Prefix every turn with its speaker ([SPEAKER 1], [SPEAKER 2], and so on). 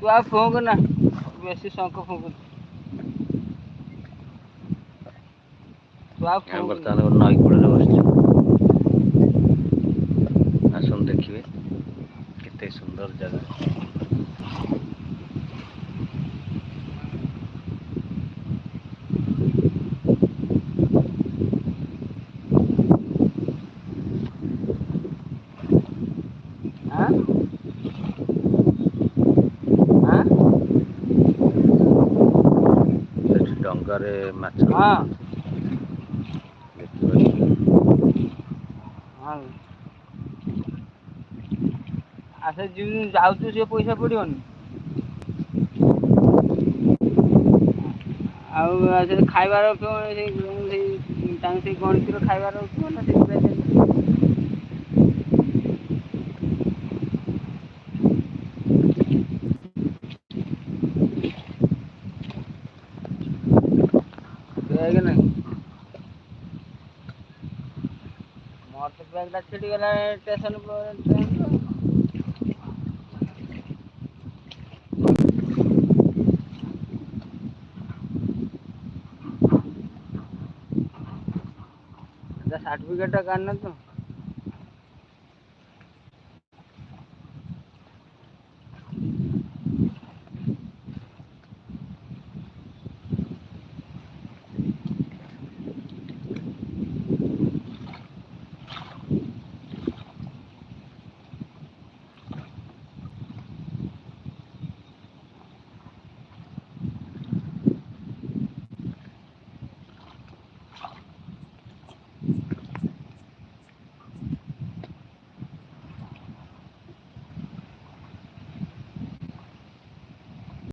[SPEAKER 1] तू आ फूंक ना बेसी शंख फूंक तू आ
[SPEAKER 2] हम
[SPEAKER 1] फूंक ना
[SPEAKER 2] बर्तमान नई कूल बस आसन देखिए केते सुंदर जगह।
[SPEAKER 1] हाँ हाँ
[SPEAKER 2] डंगारे माछ
[SPEAKER 1] हाँ
[SPEAKER 2] देखिए
[SPEAKER 1] हाँ आसे जिन जाऊँ से पैसा पड़ोनी आउ खाइबार गणित खाइबार देख ना मोर तो बैगटा छिड़गला स्टेशन ट्रेन सर्टिफिकेट काढ तो